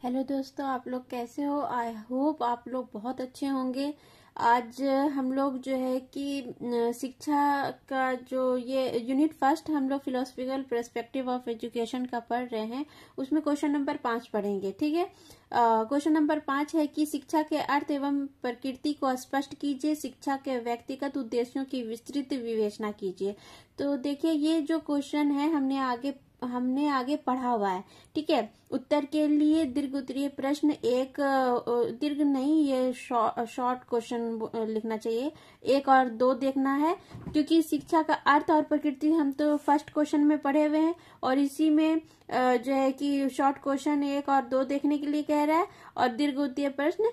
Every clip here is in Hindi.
हेलो दोस्तों, आप लोग कैसे हो। आई होप आप लोग बहुत अच्छे होंगे। आज हम लोग जो है कि शिक्षा का जो ये यूनिट फर्स्ट हम लोग फिलोसफिकल पर्सपेक्टिव ऑफ एजुकेशन का पढ़ रहे हैं। उसमें क्वेश्चन नंबर 5 पढ़ेंगे। ठीक है। क्वेश्चन नंबर 5 है कि शिक्षा के अर्थ एवं प्रकृति को स्पष्ट कीजिए। शिक्षा के व्यक्तिगत उद्देश्यों की विस्तृत विवेचना कीजिए। तो देखिए, ये जो क्वेश्चन है हमने आगे पढ़ा हुआ है। ठीक है। उत्तर के लिए दीर्घ उत्तरीय प्रश्न एक, दीर्घ नहीं, ये शॉर्ट क्वेश्चन लिखना चाहिए। 1 और 2 देखना है, क्योंकि शिक्षा का अर्थ और प्रकृति हम तो फर्स्ट क्वेश्चन में पढ़े हुए हैं और इसी में जो है कि शॉर्ट क्वेश्चन 1 और 2 देखने के लिए कह रहा है और दीर्घ उत्तरीय प्रश्न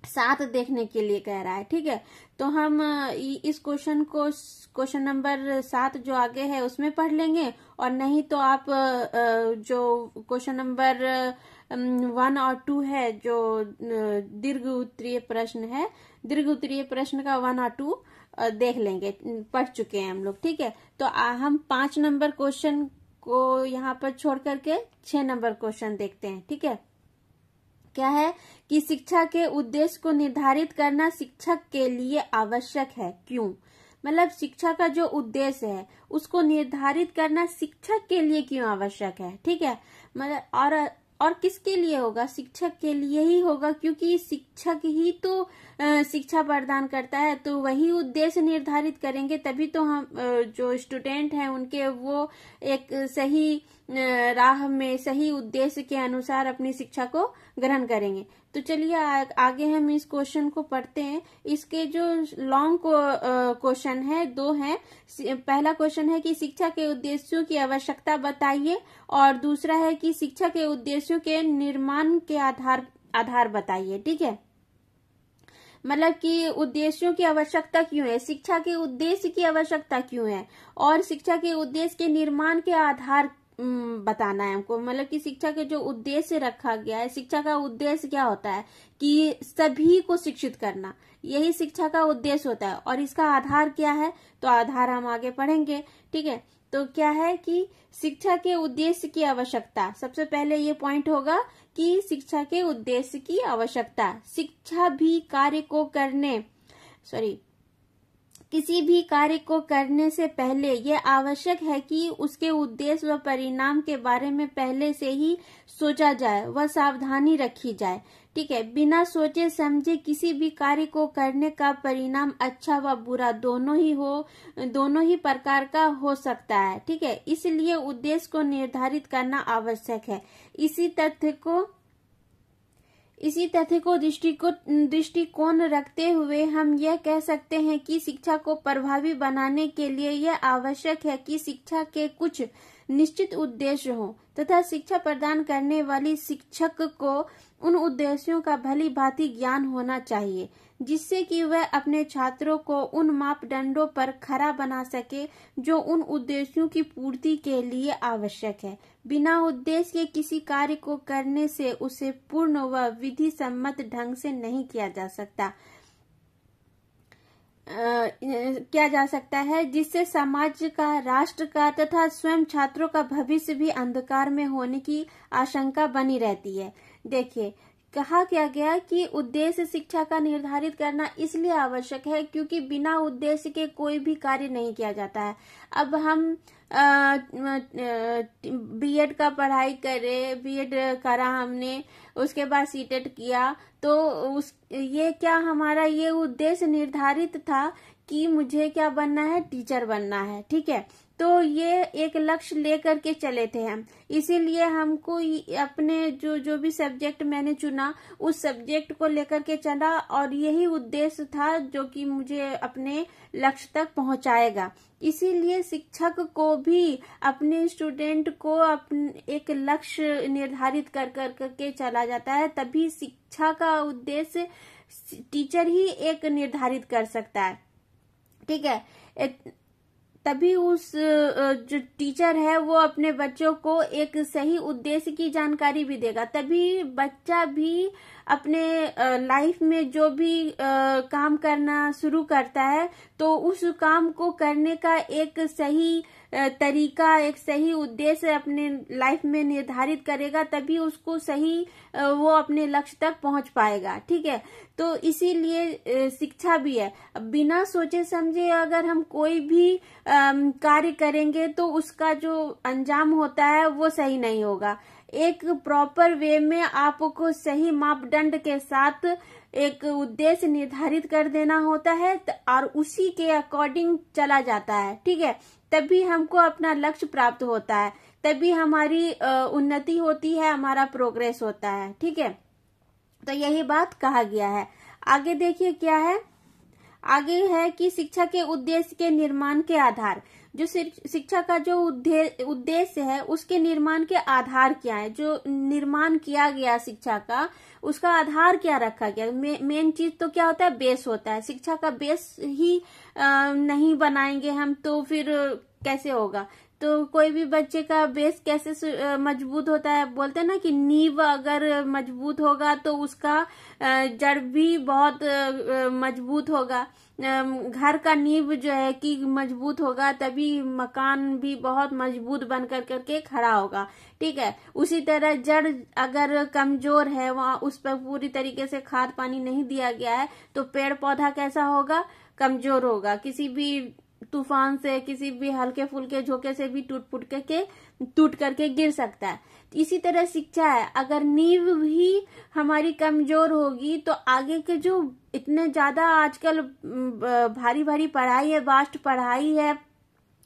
7 देखने के लिए कह रहा है। ठीक है। तो हम इस क्वेश्चन नंबर 7 जो आगे है उसमें पढ़ लेंगे, और नहीं तो आप जो क्वेश्चन नंबर 1 और 2 है, जो दीर्घ उत्तरीय प्रश्न है, दीर्घ उत्तरीय प्रश्न का 1 और 2 देख लेंगे, पढ़ चुके हैं हम लोग। ठीक है। तो हम 5 नंबर क्वेश्चन को यहाँ पर छोड़ करके 6 नंबर क्वेश्चन देखते हैं। ठीक है। क्या है कि शिक्षा के उद्देश्य को निर्धारित करना शिक्षक के लिए आवश्यक है। क्यों? मतलब शिक्षा का जो उद्देश्य है उसको निर्धारित करना शिक्षक के लिए क्यों आवश्यक है। ठीक है। मतलब और किसके लिए होगा? शिक्षक के लिए ही होगा, क्योंकि शिक्षक ही तो शिक्षा प्रदान करता है। तो वही उद्देश्य निर्धारित करेंगे तभी तो हम जो स्टूडेंट हैं उनके वो एक सही राह में, सही उद्देश्य के अनुसार अपनी शिक्षा को ग्रहण करेंगे। तो चलिए आगे हम इस क्वेश्चन को पढ़ते हैं। इसके जो लॉन्ग क्वेश्चन है 2 हैं। पहला क्वेश्चन है कि शिक्षा के उद्देश्यों की आवश्यकता बताइए, और दूसरा है कि शिक्षा के उद्देश्यों के निर्माण के आधार बताइए। ठीक है। मतलब कि उद्देश्यों की आवश्यकता क्यों है, शिक्षा के उद्देश्य की आवश्यकता क्यों है, और शिक्षा के उद्देश्य के निर्माण के आधार बताना है हमको। मतलब कि शिक्षा के जो उद्देश्य रखा गया है, शिक्षा का उद्देश्य क्या होता है कि सभी को शिक्षित करना, यही शिक्षा का उद्देश्य होता है। और इसका आधार क्या है, तो आधार हम आगे पढ़ेंगे। ठीक है। तो क्या है कि शिक्षा के उद्देश्य की आवश्यकता, सबसे पहले ये पॉइंट होगा कि शिक्षा के उद्देश्य की आवश्यकता। शिक्षा भी कार्य को करने किसी भी कार्य को करने से पहले यह आवश्यक है कि उसके उद्देश्य व परिणाम के बारे में पहले से ही सोचा जाए व सावधानी रखी जाए। ठीक है। बिना सोचे समझे किसी भी कार्य को करने का परिणाम अच्छा व बुरा दोनों ही प्रकार का हो सकता है। ठीक है। इसलिए उद्देश्य को निर्धारित करना आवश्यक है। इसी तथ्य को दृष्टिकोण रखते हुए हम यह कह सकते हैं कि शिक्षा को प्रभावी बनाने के लिए यह आवश्यक है कि शिक्षा के कुछ निश्चित उद्देश्य हों तथा शिक्षा प्रदान करने वाली शिक्षक को उन उद्देश्यों का भली भांति ज्ञान होना चाहिए, जिससे कि वह अपने छात्रों को उन मापदंडों पर खरा बना सके जो उन उद्देश्यों की पूर्ति के लिए आवश्यक है। बिना उद्देश्य के किसी कार्य को करने से उसे पूर्ण व विधि सम्मत ढंग से नहीं किया जा सकता है, जिससे समाज का, राष्ट्र का तथा स्वयं छात्रों का भविष्य भी अंधकार में होने की आशंका बनी रहती है। देखिए, कहा क्या गया कि उद्देश्य शिक्षा का निर्धारित करना इसलिए आवश्यक है क्योंकि बिना उद्देश्य के कोई भी कार्य नहीं किया जाता है। अब हम बीएड का पढ़ाई करे, बीएड करा हमने, उसके बाद सीटेट किया, तो ये क्या हमारा ये उद्देश्य निर्धारित था कि मुझे क्या बनना है, टीचर बनना है। ठीक है। तो ये एक लक्ष्य लेकर के चले थे हम, इसीलिए हमको अपने जो भी सब्जेक्ट मैंने चुना उस सब्जेक्ट को लेकर के चला, और यही उद्देश्य था जो कि मुझे अपने लक्ष्य तक पहुंचाएगा। इसीलिए शिक्षक को भी अपने स्टूडेंट को एक लक्ष्य निर्धारित कर के चला जाता है, तभी शिक्षा का उद्देश्य टीचर ही एक निर्धारित कर सकता है। ठीक है। तभी उस जो टीचर है वो अपने बच्चों को एक सही उद्देश्य की जानकारी भी देगा, तभी बच्चा भी अपने लाइफ में जो भी काम करना शुरू करता है तो उस काम को करने का एक सही तरीका, एक सही उद्देश्य अपने लाइफ में निर्धारित करेगा, तभी उसको सही वो अपने लक्ष्य तक पहुंच पाएगा। ठीक है, तो इसीलिए शिक्षा भी है। बिना सोचे समझे अगर हम कोई भी कार्य करेंगे तो उसका जो अंजाम होता है वो सही नहीं होगा। एक प्रॉपर वे में आपको सही मापदंड के साथ एक उद्देश्य निर्धारित कर देना होता है और उसी के अकॉर्डिंग चला जाता है। ठीक है, तभी हमको अपना लक्ष्य प्राप्त होता है, तभी हमारी उन्नति होती है, हमारा प्रोग्रेस होता है। ठीक है, तो यही बात कहा गया है। आगे देखिए क्या है, आगे है कि शिक्षा के उद्देश्य के निर्माण के आधार। जो शिक्षा का जो उद्देश्य है उसके निर्माण के आधार क्या है, जो निर्माण किया गया शिक्षा का उसका आधार क्या रखा गया। मेन चीज तो क्या होता है, बेस होता है। शिक्षा का बेस ही नहीं बनाएंगे हम तो फिर कैसे होगा। तो कोई भी बच्चे का बेस कैसे मजबूत होता है, बोलते हैं ना कि नींव अगर मजबूत होगा तो उसका जड़ भी बहुत मजबूत होगा। घर का नींव जो है कि मजबूत होगा तभी मकान भी बहुत मजबूत बन करके खड़ा होगा। ठीक है, उसी तरह जड़ अगर कमजोर है, वहां उस पर पूरी तरीके से खाद पानी नहीं दिया गया है तो पेड़ पौधा कैसा होगा, कमजोर होगा। किसी भी तूफान से, किसी भी हल्के फुल्के झोंके से भी टूट करके गिर सकता है। इसी तरह शिक्षा है, अगर नींव भी हमारी कमजोर होगी तो आगे के जो इतने ज्यादा आजकल भारी भारी पढ़ाई है, वास्ट पढ़ाई है,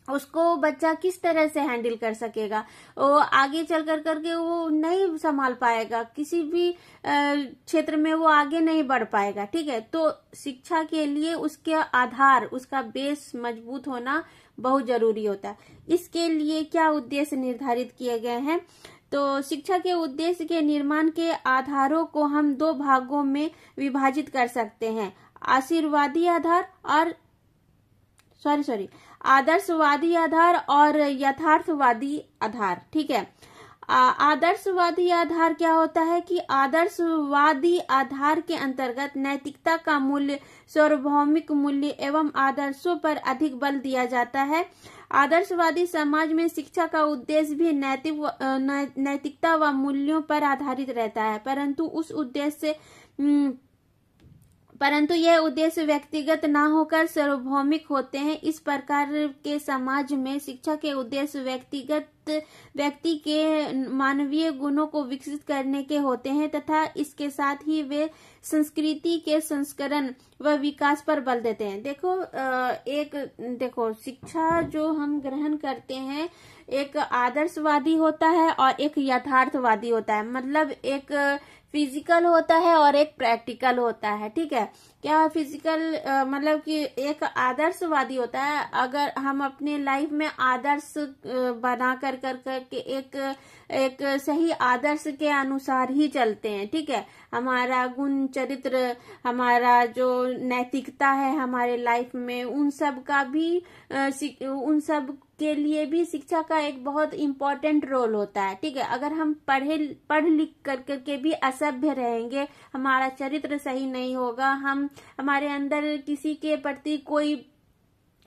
उसको बच्चा किस तरह से हैंडल कर सकेगा। वो आगे चल करके वो नहीं संभाल पाएगा, किसी भी क्षेत्र में वो आगे नहीं बढ़ पाएगा। ठीक है, तो शिक्षा के लिए उसके आधार, उसका बेस मजबूत होना बहुत जरूरी होता है। इसके लिए क्या उद्देश्य निर्धारित किए गए हैं, तो शिक्षा के उद्देश्य के निर्माण के आधारों को हम दो भागों में विभाजित कर सकते हैं, आशीर्वादी आधार और आदर्शवादी आधार और यथार्थवादी आधार। ठीक है, आदर्शवादी आधार क्या होता है कि आदर्शवादी आधार के अंतर्गत नैतिकता का मूल्य, सार्वभौमिक मूल्य एवं आदर्शों पर अधिक बल दिया जाता है। आदर्शवादी समाज में शिक्षा का उद्देश्य भी नैतिकता व मूल्यों पर आधारित रहता है, परंतु यह उद्देश्य व्यक्तिगत ना होकर सार्वभौमिक होते हैं। इस प्रकार के समाज में शिक्षा के उद्देश्य व्यक्ति के मानवीय गुणों को विकसित करने के होते हैं तथा इसके साथ ही वे संस्कृति के संस्करण व विकास पर बल देते हैं। देखो शिक्षा जो हम ग्रहण करते हैं एक आदर्शवादी होता है और एक यथार्थवादी होता है। मतलब एक फिजिकल होता है और एक प्रैक्टिकल होता है। ठीक है, क्या फिजिकल मतलब कि एक आदर्शवादी होता है, अगर हम अपने लाइफ में आदर्श बना करके एक सही आदर्श के अनुसार ही चलते हैं। ठीक है, हमारा गुण चरित्र, हमारा जो नैतिकता है हमारे लाइफ में, उन सब के लिए भी शिक्षा का एक बहुत इम्पोर्टेंट रोल होता है। ठीक है, अगर हम पढ़ लिख करके भी असभ्य रहेंगे, हमारा चरित्र सही नहीं होगा, हमारे अंदर किसी के प्रति कोई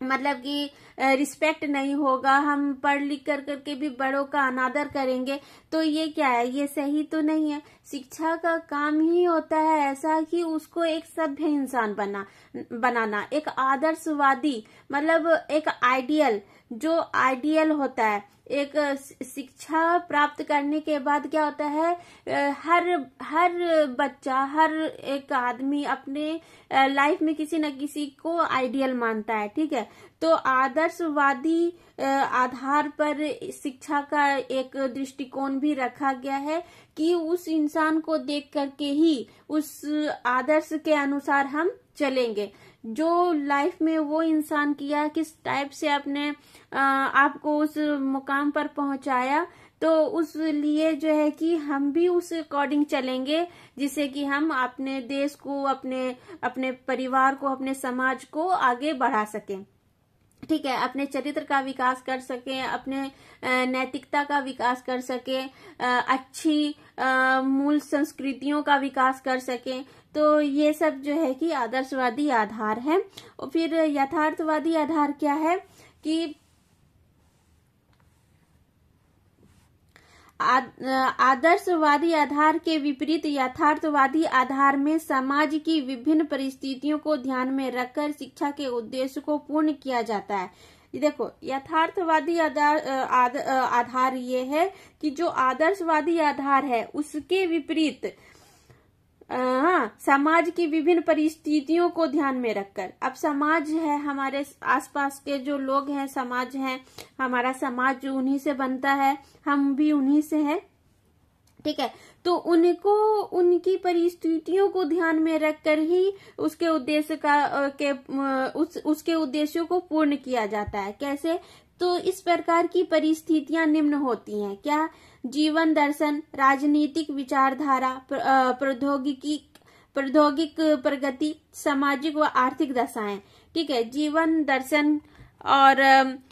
मतलब कि रिस्पेक्ट नहीं होगा, हम पढ़ लिख करके भी बड़ों का अनादर करेंगे, तो ये क्या है, ये सही तो नहीं है। शिक्षा का काम ही होता है ऐसा कि उसको एक सभ्य इंसान बनाना, एक आदर्शवादी, मतलब एक आइडियल, जो आइडियल होता है। एक शिक्षा प्राप्त करने के बाद क्या होता है, हर बच्चा, हर एक आदमी अपने लाइफ में किसी न किसी को आइडियल मानता है। ठीक है, तो आदर्शवादी आधार पर शिक्षा का एक दृष्टिकोण भी रखा गया है कि उस इंसान को देख करके ही उस आदर्श के अनुसार हम चलेंगे। जो लाइफ में वो इंसान किया, किस टाइप से अपने आपको उस मुकाम पर पहुंचाया, तो उस लिए जो है कि हम भी उस अकॉर्डिंग चलेंगे, जिससे कि हम अपने देश को, अपने परिवार को, अपने समाज को आगे बढ़ा सकें। ठीक है, अपने चरित्र का विकास कर सकें, अपने नैतिकता का विकास कर सकें, अच्छी मूल संस्कृतियों का विकास कर सकें। तो ये सब जो है कि आदर्शवादी आधार है। और फिर यथार्थवादी आधार क्या है कि आदर्शवादी आधार के विपरीत यथार्थवादी आधार में समाज की विभिन्न परिस्थितियों को ध्यान में रखकर शिक्षा के उद्देश्य को पूर्ण किया जाता है। देखो, यथार्थवादी आधार ये है कि जो आदर्शवादी आधार है उसके विपरीत समाज की विभिन्न परिस्थितियों को ध्यान में रखकर। अब समाज है, हमारे आसपास के जो लोग हैं, समाज है, हमारा समाज उन्हीं से बनता है, हम भी उन्हीं से हैं, ठीक है। तो उनको उनकी परिस्थितियों को ध्यान में रखकर ही उसके उद्देश्य उसके उद्देश्यों को पूर्ण किया जाता है। कैसे? तो इस प्रकार की परिस्थितियां निम्न होती हैं। क्या? जीवन दर्शन, राजनीतिक विचारधारा, प्रौद्योगिक प्रगति, सामाजिक व आर्थिक दशाएं, ठीक है। जीवन दर्शन और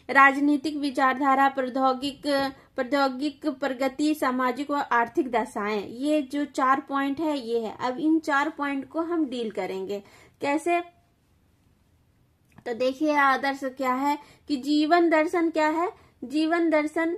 राजनीतिक विचारधारा, प्रौद्योगिक प्रगति, सामाजिक व आर्थिक दशाएं, ये जो 4 पॉइंट है ये है। अब इन 4 पॉइंट को हम डील करेंगे। कैसे? तो देखिए, आदर्श क्या है कि जीवन दर्शन क्या है? जीवन दर्शन,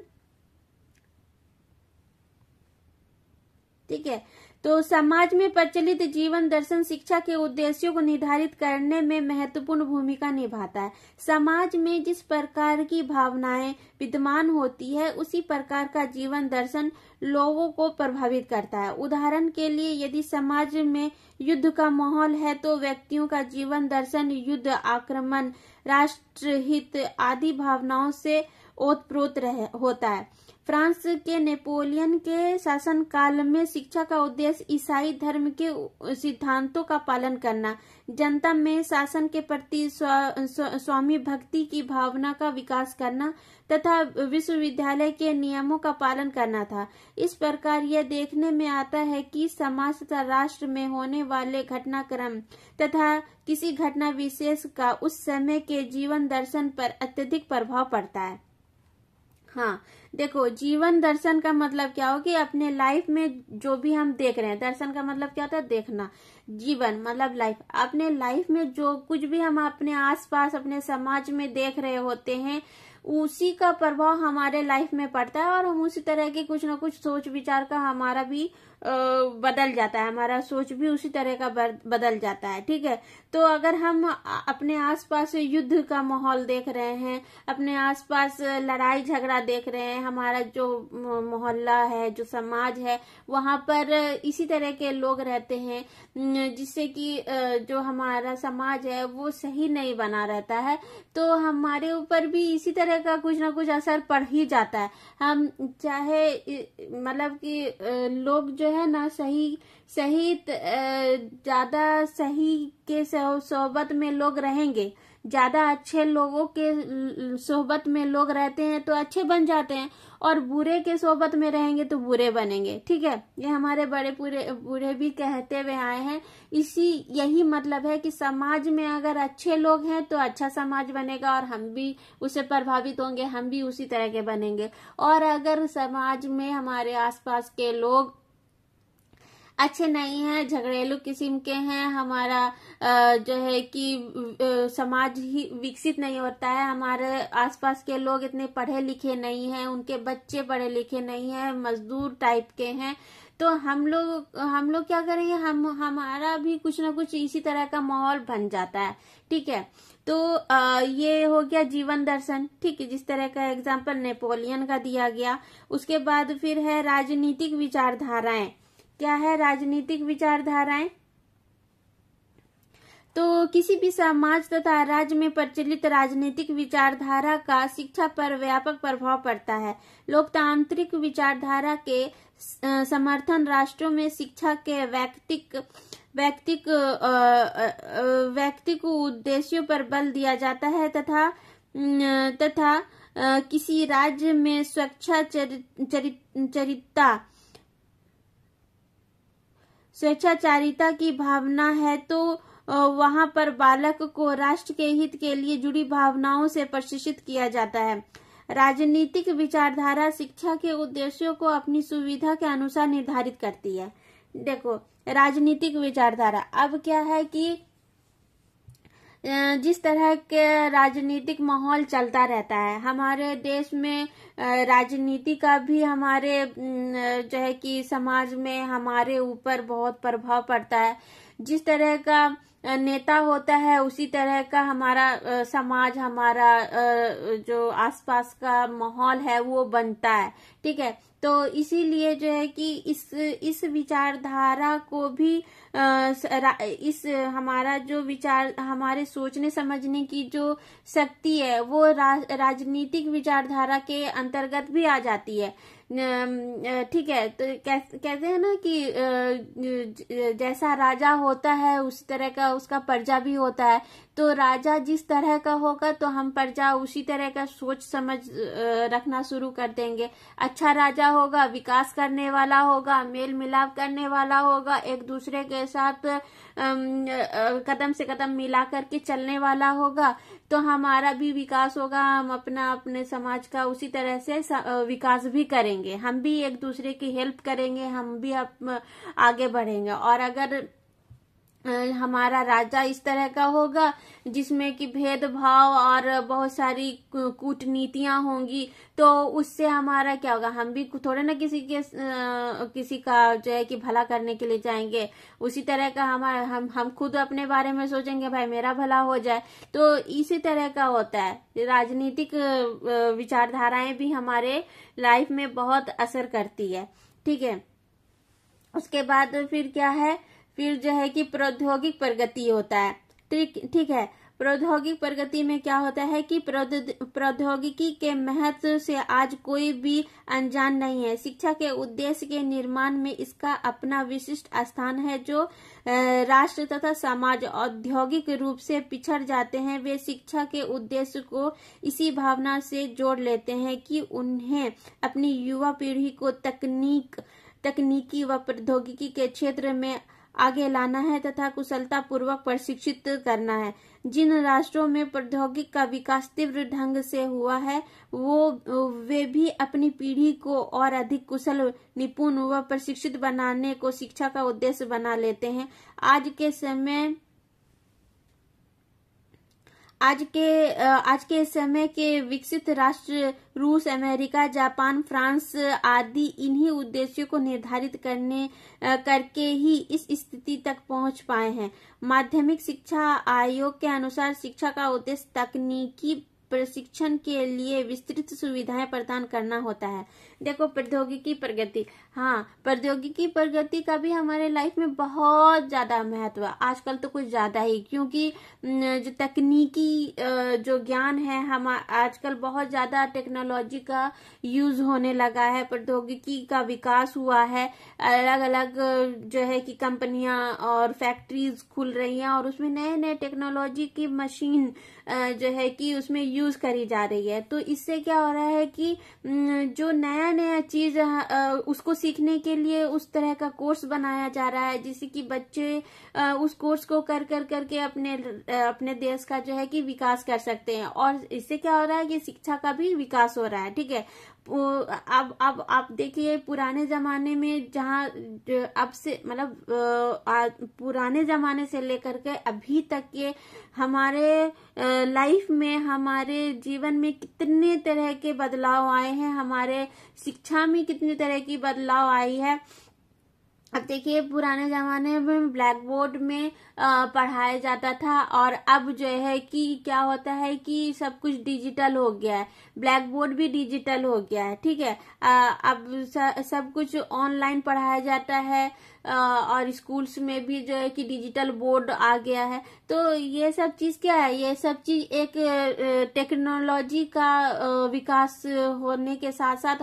ठीक है। तो समाज में प्रचलित जीवन दर्शन शिक्षा के उद्देश्यों को निर्धारित करने में महत्वपूर्ण भूमिका निभाता है। समाज में जिस प्रकार की भावनाएं विद्यमान होती है उसी प्रकार का जीवन दर्शन लोगों को प्रभावित करता है। उदाहरण के लिए, यदि समाज में युद्ध का माहौल है तो व्यक्तियों का जीवन दर्शन युद्ध, आक्रमण, राष्ट्रहित आदि भावनाओं से ओतप्रोत होता है। फ्रांस के नेपोलियन के शासनकाल में शिक्षा का उद्देश्य ईसाई धर्म के सिद्धांतों का पालन करना, जनता में शासन के प्रति स्वामी भक्ति की भावना का विकास करना तथा विश्वविद्यालय के नियमों का पालन करना था। इस प्रकार यह देखने में आता है कि समाज तथा राष्ट्र में होने वाले घटनाक्रम तथा किसी घटना विशेष का उस समय के जीवन दर्शन पर अत्यधिक प्रभाव पड़ता है। हाँ, देखो, जीवन दर्शन का मतलब क्या हो कि अपने लाइफ में जो भी हम देख रहे हैं, दर्शन का मतलब क्या होता है? देखना। जीवन मतलब लाइफ, अपने लाइफ में जो कुछ भी हम अपने आसपास अपने समाज में देख रहे होते हैं उसी का प्रभाव हमारे लाइफ में पड़ता है और हम उसी तरह के कुछ ना कुछ सोच विचार का हमारा भी बदल जाता है, हमारा सोच भी उसी तरह का बदल जाता है, ठीक है। तो अगर हम अपने आसपास युद्ध का माहौल देख रहे हैं, अपने आसपास लड़ाई झगड़ा देख रहे हैं, हमारा जो मोहल्ला है, जो समाज है, वहां पर इसी तरह के लोग रहते हैं जिससे कि जो हमारा समाज है वो सही नहीं बना रहता है, तो हमारे ऊपर भी इसी तरह का कुछ ना कुछ असर पड़ ही जाता है। हम चाहे मतलब कि लोग जो है ना सही ज्यादा सही के सोहबत में लोग रहेंगे, ज्यादा अच्छे लोगों के सोहबत में लोग रहते हैं तो अच्छे बन जाते हैं और बुरे के सोहबत में रहेंगे तो बुरे बनेंगे, ठीक है। ये हमारे बूढ़े भी कहते हुए आए हैं। यही मतलब है कि समाज में अगर अच्छे लोग हैं तो अच्छा समाज बनेगा और हम भी उससे प्रभावित होंगे, हम भी उसी तरह के बनेंगे। और अगर समाज में हमारे आसपास के लोग अच्छे नहीं हैं, झगड़ेलू किस्म के हैं, हमारा जो है कि समाज ही विकसित नहीं होता है, हमारे आसपास के लोग इतने पढ़े लिखे नहीं हैं, उनके बच्चे पढ़े लिखे नहीं हैं, मजदूर टाइप के हैं, तो हम लोग क्या करेंगे? हमारा भी कुछ ना कुछ इसी तरह का माहौल बन जाता है, ठीक है। तो ये हो गया जीवन दर्शन, ठीक है, जिस तरह का एग्जाम्पल नेपोलियन का दिया गया। उसके बाद फिर है राजनीतिक विचारधाराएं। क्या है राजनीतिक विचारधाराएं? तो किसी भी समाज तथा राज्य में प्रचलित राजनीतिक विचारधारा का शिक्षा पर व्यापक प्रभाव पड़ता है। लोकतांत्रिक विचारधारा के समर्थन राष्ट्रों में शिक्षा के वैयक्तिक उद्देश्यों पर बल दिया जाता है तथा किसी राज्य में स्वेच्छाचारिता की भावना है तो वहां पर बालक को राष्ट्र के हित के लिए जुड़ी भावनाओं से प्रशिक्षित किया जाता है। राजनीतिक विचारधारा शिक्षा के उद्देश्यों को अपनी सुविधा के अनुसार निर्धारित करती है। देखो, राजनीतिक विचारधारा अब क्या है कि जिस तरह के राजनीतिक माहौल चलता रहता है हमारे देश में, राजनीति का भी हमारे जो है कि समाज में हमारे ऊपर बहुत प्रभाव पड़ता है। जिस तरह का नेता होता है उसी तरह का हमारा समाज, हमारा जो आसपास का माहौल है वो बनता है। ठीक है, तो इसीलिए जो है कि इस विचारधारा को भी इस हमारा जो विचार, हमारे सोचने समझने की जो शक्ति है वो राजनीतिक विचारधारा के अंतर्गत भी आ जाती है। ठीक है, तो कहते हैं ना कि जैसा राजा होता है उस तरह का उसका प्रजा भी होता है। तो राजा जिस तरह का होगा तो हम प्रजा उसी तरह का सोच समझ रखना शुरू कर देंगे। अच्छा राजा होगा, विकास करने वाला होगा, मेल मिलाप करने वाला होगा, एक दूसरे के साथ कदम से कदम मिला करके चलने वाला होगा, तो हमारा भी विकास होगा। हम अपने समाज का उसी तरह से विकास भी करेंगे, हम भी एक दूसरे की हेल्प करेंगे, हम भी आगे बढ़ेंगे। और अगर हमारा राजा इस तरह का होगा जिसमें कि भेदभाव और बहुत सारी कूटनीतियां होंगी, तो उससे हमारा क्या होगा, हम भी थोड़े ना किसी का जो है कि भला करने के लिए जाएंगे। उसी तरह का हम खुद अपने बारे में सोचेंगे, भाई मेरा भला हो जाए। तो इसी तरह का होता है। राजनीतिक विचारधाराएं भी हमारे लाइफ में बहुत असर करती है। ठीक है, उसके बाद फिर क्या है, फिर जो है कि प्रौद्योगिक प्रगति होता है। ठीक है, प्रौद्योगिक प्रगति में क्या होता है कि प्रौद्योगिकी के महत्व से आज कोई भी अनजान नहीं है। शिक्षा के उद्देश्य के निर्माण में इसका अपना विशिष्ट स्थान है। जो राष्ट्र तथा समाज औद्योगिक रूप से पिछड़ जाते हैं, वे शिक्षा के उद्देश्य को इसी भावना से जोड़ लेते हैं कि उन्हें अपनी युवा पीढ़ी को तकनीकी व प्रौद्योगिकी के क्षेत्र में आगे लाना है तथा कुशलता पूर्वक प्रशिक्षित करना है। जिन राष्ट्रों में प्रौद्योगिकी का विकास तीव्र ढंग से हुआ है वे भी अपनी पीढ़ी को और अधिक कुशल, निपुण व प्रशिक्षित बनाने को शिक्षा का उद्देश्य बना लेते हैं। आज के समय के विकसित राष्ट्र रूस, अमेरिका, जापान, फ्रांस आदि इन्हीं उद्देश्यों को निर्धारित करके ही इस स्थिति तक पहुंच पाए हैं। माध्यमिक शिक्षा आयोग के अनुसार शिक्षा का उद्देश्य तकनीकी प्रशिक्षण के लिए विस्तृत सुविधाएं प्रदान करना होता है। देखो, प्रौद्योगिकी प्रगति, हाँ, प्रौद्योगिकी प्रगति का भी हमारे लाइफ में बहुत ज्यादा महत्व है। आजकल तो कुछ ज्यादा ही, क्योंकि जो तकनीकी जो ज्ञान है, हम आजकल बहुत ज्यादा टेक्नोलॉजी का यूज होने लगा है, प्रौद्योगिकी का विकास हुआ है। अलग अलग जो है कि कंपनियां और फैक्ट्रीज खुल रही हैं और उसमें नए नए टेक्नोलॉजी की मशीन जो है कि उसमें यूज करी जा रही है। तो इससे क्या हो रहा है कि जो नया नया चीज उसको सीखने के लिए उस तरह का कोर्स बनाया जा रहा है, जिससे कि बच्चे उस कोर्स को करके अपने देश का जो है कि विकास कर सकते हैं। और इससे क्या हो रहा है कि शिक्षा का भी विकास हो रहा है। ठीक है, अब आप देखिए, पुराने जमाने में जहाँ अब से मतलब पुराने जमाने से लेकर के अभी तक के हमारे लाइफ में, हमारे जीवन में कितने तरह के बदलाव आए हैं, हमारे शिक्षा में कितने तरह की बदलाव आई है। अब देखिए, पुराने जमाने में ब्लैक बोर्ड में पढ़ाया जाता था और अब जो है कि क्या होता है कि सब कुछ डिजिटल हो गया है, ब्लैक बोर्ड भी डिजिटल हो गया है। ठीक है, अब सब कुछ ऑनलाइन पढ़ाया जाता है और स्कूल्स में भी जो है कि डिजिटल बोर्ड आ गया है। तो ये सब चीज क्या है, ये सब चीज एक टेक्नोलॉजी का विकास होने के साथ साथ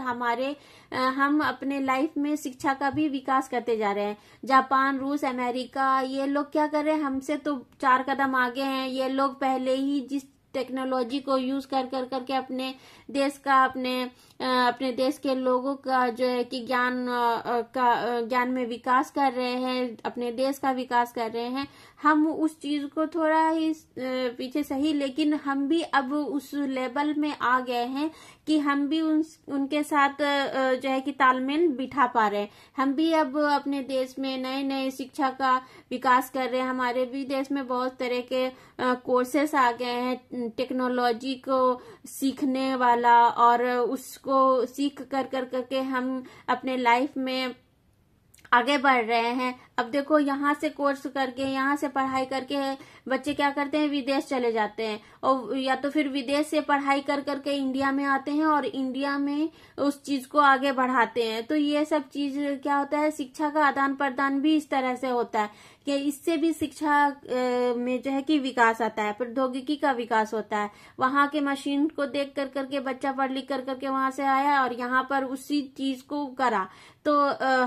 हम अपने लाइफ में शिक्षा का भी विकास करते जा रहे हैं। जापान, रूस, अमेरिका, ये लोग क्या कर रहे हैं, हमसे तो 4 कदम आगे हैं। ये लोग पहले ही जिस टेक्नोलॉजी को यूज करके अपने देश का अपने देश के लोगों का जो है कि ज्ञान में विकास कर रहे हैं, अपने देश का विकास कर रहे हैं। हम उस चीज को थोड़ा ही पीछे सही, लेकिन हम भी अब उस लेवल में आ गए हैं कि हम भी उनके साथ जो है कि तालमेल बिठा पा रहे हैं। हम भी अब अपने देश में नए नए शिक्षा का विकास कर रहे हैं। हमारे भी देश में बहुत तरह के कोर्सेस आ गए हैं टेक्नोलॉजी को सीखने वाला, और उसको सीख कर करके हम अपने लाइफ में आगे बढ़ रहे हैं। अब देखो, यहाँ से कोर्स करके, यहाँ से पढ़ाई करके बच्चे क्या करते हैं, विदेश चले जाते हैं, और या तो फिर विदेश से पढ़ाई कर करके इंडिया में आते हैं और इंडिया में उस चीज को आगे बढ़ाते हैं। तो ये सब चीज क्या होता है, शिक्षा का आदान प्रदान भी इस तरह से होता है कि इससे भी शिक्षा में जो है कि विकास आता है, प्रौद्योगिकी का विकास होता है। वहां के मशीन को देख कर करके बच्चा पढ़ लिख कर करके वहां से आया और यहाँ पर उसी चीज को करा। तो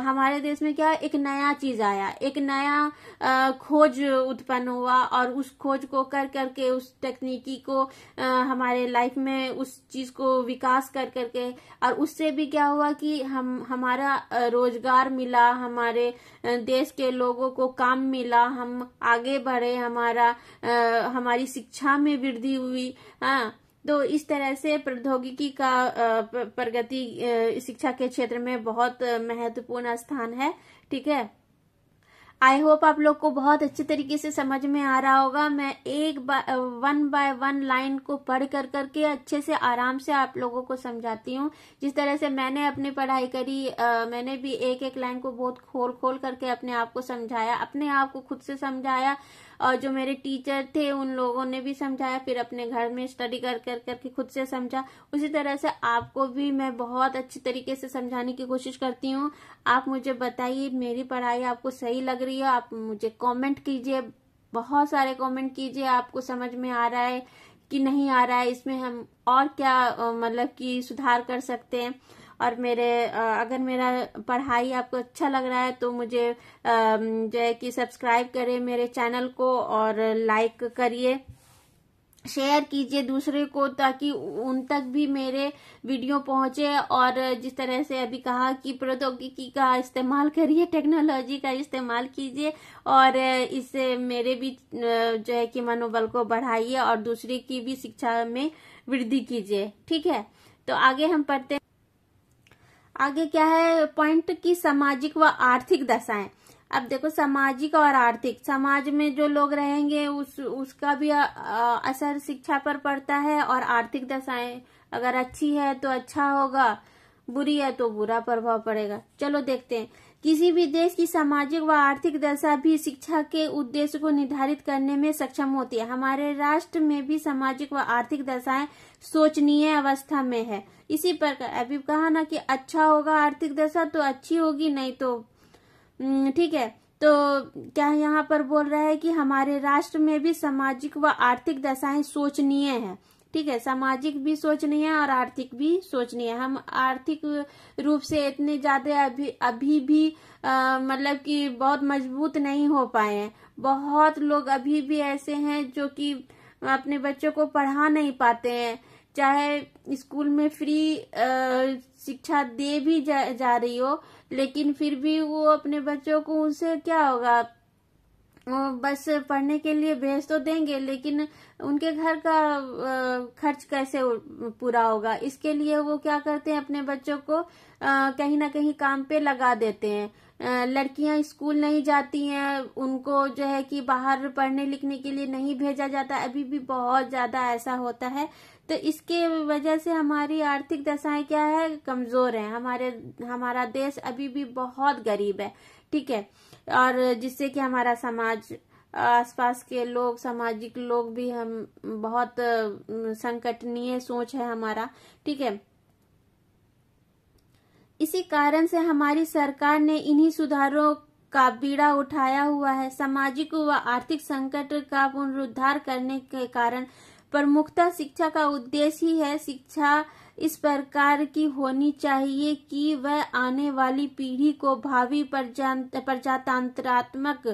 हमारे देश में क्या, एक नया चीज आया, एक नया खोज उत्पन्न हुआ, और उस खोज को कर करके, उस तकनीकी को हमारे लाइफ में उस चीज को विकास कर करके, और उससे भी क्या हुआ कि हमारा रोजगार मिला, हमारे देश के लोगों को काम मिला, हम आगे बढ़े, हमारी शिक्षा में वृद्धि हुई। हाँ, तो इस तरह से प्रौद्योगिकी का प्रगति शिक्षा के क्षेत्र में बहुत महत्वपूर्ण स्थान है। ठीक है, आई होप आप लोग को बहुत अच्छे तरीके से समझ में आ रहा होगा। मैं वन बाय वन लाइन को पढ़ कर करके अच्छे से आराम से आप लोगों को समझाती हूँ। जिस तरह से मैंने अपनी पढ़ाई करी, मैंने भी एक एक लाइन को बहुत खोल खोल करके अपने आप को समझाया, अपने आप को खुद से समझाया, और जो मेरे टीचर थे उन लोगों ने भी समझाया, फिर अपने घर में स्टडी कर कर करके खुद से समझा। उसी तरह से आपको भी मैं बहुत अच्छी तरीके से समझाने की कोशिश करती हूँ। आप मुझे बताइए मेरी पढ़ाई आपको सही लग रही है, आप मुझे कमेंट कीजिए, बहुत सारे कमेंट कीजिए, आपको समझ में आ रहा है कि नहीं आ रहा है, इसमें हम और क्या मतलब कि सुधार कर सकते हैं। और अगर मेरा पढ़ाई आपको अच्छा लग रहा है तो मुझे जो है कि सब्सक्राइब करें मेरे चैनल को, और लाइक करिए, शेयर कीजिए दूसरे को, ताकि उन तक भी मेरे वीडियो पहुंचे। और जिस तरह से अभी कहा कि प्रौद्योगिकी का इस्तेमाल करिए, टेक्नोलॉजी का इस्तेमाल कीजिए, और इससे मेरे भी जो है कि मनोबल को बढ़ाइए और दूसरे की भी शिक्षा में वृद्धि कीजिए। ठीक है, तो आगे हम पढ़ते हैं। आगे क्या है पॉइंट की सामाजिक व आर्थिक दशाएं। अब देखो, सामाजिक और आर्थिक, समाज में जो लोग रहेंगे उसका भी असर शिक्षा पर पड़ता है, और आर्थिक दशाएं अगर अच्छी है तो अच्छा होगा, बुरी है तो बुरा प्रभाव पड़ेगा। चलो देखते हैं। किसी भी देश की सामाजिक व आर्थिक दशा भी शिक्षा के उद्देश्य को निर्धारित करने में सक्षम होती है। हमारे राष्ट्र में भी सामाजिक व आर्थिक दशाएं सोचनीय अवस्था में है। इसी प्रकार अभी कहा ना कि अच्छा होगा आर्थिक दशा तो अच्छी होगी, नहीं तो ठीक है। तो क्या यहाँ पर बोल रहा है कि हमारे राष्ट्र में भी सामाजिक व आर्थिक दशाएं सोचनीय है। ठीक है, सामाजिक भी सोचनीय है और आर्थिक भी सोचनीय है। हम आर्थिक रूप से इतने ज्यादा अभी भी मतलब कि बहुत मजबूत नहीं हो पाए हैं। बहुत लोग अभी भी ऐसे हैं जो कि अपने बच्चों को पढ़ा नहीं पाते हैं, चाहे स्कूल में फ्री शिक्षा दे भी जा रही हो, लेकिन फिर भी वो अपने बच्चों को, उनसे क्या होगा, बस पढ़ने के लिए भेज तो देंगे, लेकिन उनके घर का खर्च कैसे पूरा होगा। इसके लिए वो क्या करते हैं, अपने बच्चों को कहीं ना कहीं काम पे लगा देते हैं। लड़कियां स्कूल नहीं जाती हैं, उनको जो है कि बाहर पढ़ने लिखने के लिए नहीं भेजा जाता। अभी भी बहुत ज्यादा ऐसा होता है। तो इसके वजह से हमारी आर्थिक दशाएं क्या है, कमजोर है। हमारा देश अभी भी बहुत गरीब है। ठीक है, और जिससे कि हमारा समाज, आसपास के लोग, सामाजिक लोग भी, हम बहुत संकटनीय सोच है हमारा। ठीक है, इसी कारण से हमारी सरकार ने इन्हीं सुधारों का बीड़ा उठाया हुआ है। सामाजिक व आर्थिक संकट का पुनरुद्धार करने के कारण प्रमुखता शिक्षा का उद्देश्य ही है। शिक्षा इस प्रकार की होनी चाहिए कि वह आने वाली पीढ़ी को भावी प्रजातंत्रात्मक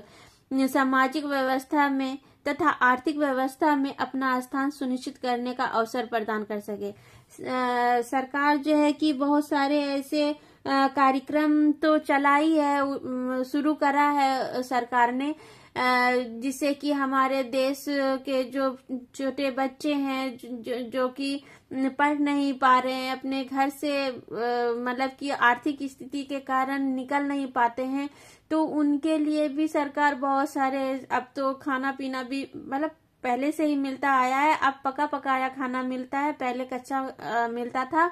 सामाजिक व्यवस्था में तथा आर्थिक व्यवस्था में अपना स्थान सुनिश्चित करने का अवसर प्रदान कर सके। सरकार जो है कि बहुत सारे ऐसे कार्यक्रम तो चलाई है, शुरू करा है सरकार ने, जिससे कि हमारे देश के जो छोटे बच्चे हैं जो कि पढ़ नहीं पा रहे हैं, अपने घर से मतलब कि आर्थिक स्थिति के कारण निकल नहीं पाते हैं, तो उनके लिए भी सरकार बहुत सारे, अब तो खाना पीना भी मतलब पहले से ही मिलता आया है, अब पका पकाया खाना मिलता है, पहले कच्चा मिलता था।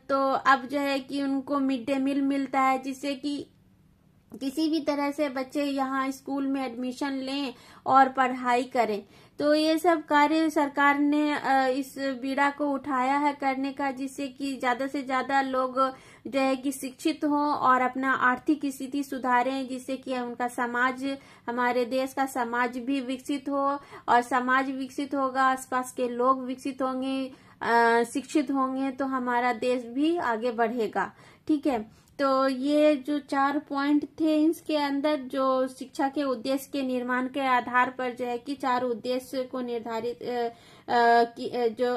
तो अब जो है कि उनको मिड डे मील मिलता है, जिससे कि किसी भी तरह से बच्चे यहाँ स्कूल में एडमिशन लें और पढ़ाई करें। तो ये सब कार्य सरकार ने इस बीड़ा को उठाया है करने का, जिससे कि ज्यादा से ज्यादा लोग जो है कि शिक्षित हों और अपना आर्थिक स्थिति सुधारें, जिससे कि उनका समाज, हमारे देश का समाज भी विकसित हो, और समाज विकसित होगा, आसपास के लोग विकसित होंगे, शिक्षित होंगे, तो हमारा देश भी आगे बढ़ेगा। ठीक है, तो ये जो 4 पॉइंट थे, इसके अंदर जो शिक्षा के उद्देश्य के निर्माण के आधार पर जो है कि 4 उद्देश्य को निर्धारित जो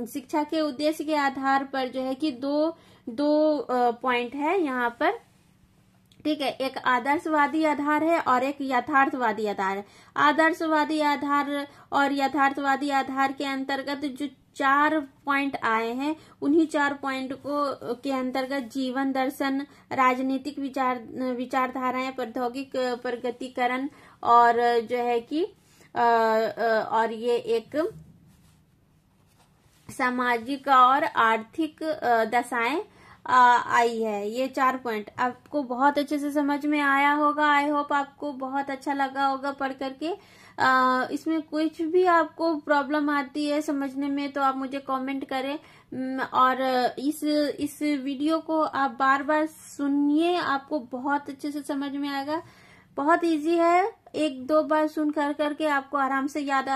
शिक्षा के उद्देश्य के आधार पर जो है कि दो पॉइंट है यहाँ पर। ठीक है, एक आदर्शवादी आधार है और एक यथार्थवादी आधार है। आदर्शवादी आधार और यथार्थवादी आधार के अंतर्गत जो 4 पॉइंट आए हैं, उन्हीं 4 पॉइंट को के अंतर्गत जीवन दर्शन, राजनीतिक विचारधाराएं, प्रौद्योगिक प्रगतिकरण और जो है कि और ये एक सामाजिक और आर्थिक दशाएं आई है। ये 4 पॉइंट आपको बहुत अच्छे से समझ में आया होगा। आई होप आपको बहुत अच्छा लगा होगा पढ़ करके। इसमें कुछ भी आपको प्रॉब्लम आती है समझने में तो आप मुझे कमेंट करें, और इस वीडियो को आप बार बार सुनिए, आपको बहुत अच्छे से समझ में आएगा। बहुत इजी है, 1-2 बार सुन करके आपको आराम से याद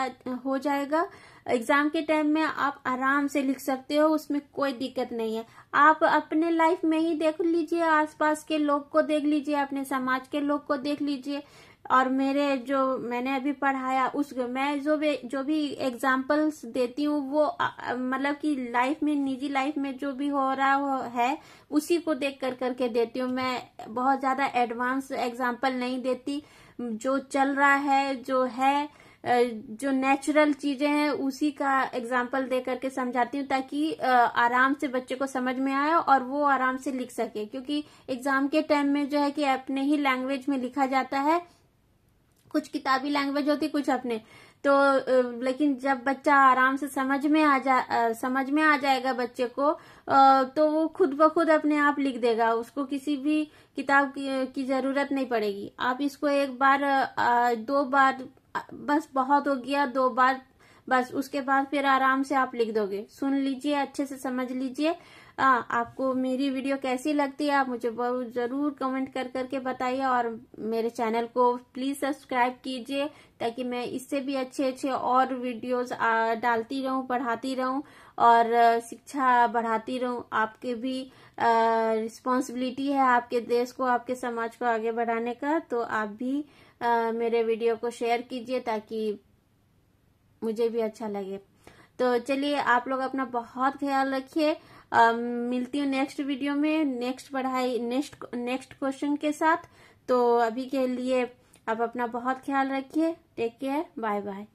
हो जाएगा। एग्जाम के टाइम में आप आराम से लिख सकते हो, उसमें कोई दिक्कत नहीं है। आप अपने लाइफ में ही देख लीजिए, आसपास के लोग को देख लीजिए, अपने समाज के लोग को देख लीजिए, और मेरे जो मैंने अभी पढ़ाया मैं जो भी एग्जाम्पल्स देती हूँ वो मतलब कि लाइफ में, निजी लाइफ में जो भी हो रहा है उसी को देख करके देती हूँ। मैं बहुत ज्यादा एडवांस एग्जाम्पल नहीं देती, जो चल रहा है, जो नेचुरल चीजें हैं उसी का एग्जाम्पल दे करके समझाती हूँ, ताकि आराम से बच्चे को समझ में आए और वो आराम से लिख सके। क्योंकि एग्जाम के टाइम में जो है कि अपने ही लैंग्वेज में लिखा जाता है, कुछ किताबी लैंग्वेज होती, कुछ अपने, तो लेकिन जब बच्चा आराम से समझ में आ जाएगा बच्चे को, तो वो खुद ब खुद अपने आप लिख देगा, उसको किसी भी किताब की जरूरत नहीं पड़ेगी। आप इसको 1 बार 2 बार बस बहुत हो गया, 2 बार बस, उसके बाद फिर आराम से आप लिख दोगे। सुन लीजिए, अच्छे से समझ लीजिए। आपको मेरी वीडियो कैसी लगती है आप मुझे जरूर कमेंट करके बताइए, और मेरे चैनल को प्लीज सब्सक्राइब कीजिए, ताकि मैं इससे भी अच्छे और वीडियोस डालती रहूं, पढ़ाती रहूं और शिक्षा बढ़ाती रहूं। आपके भी रिस्पॉन्सिबिलिटी है आपके देश को, आपके समाज को आगे बढ़ाने का, तो आप भी मेरे वीडियो को शेयर कीजिए ताकि मुझे भी अच्छा लगे। तो चलिए, आप लोग अपना बहुत ख्याल रखिए। मिलती हूँ नेक्स्ट वीडियो में, नेक्स्ट क्वेश्चन के साथ। तो अभी के लिए आप अपना बहुत ख्याल रखिए। Take care, bye bye.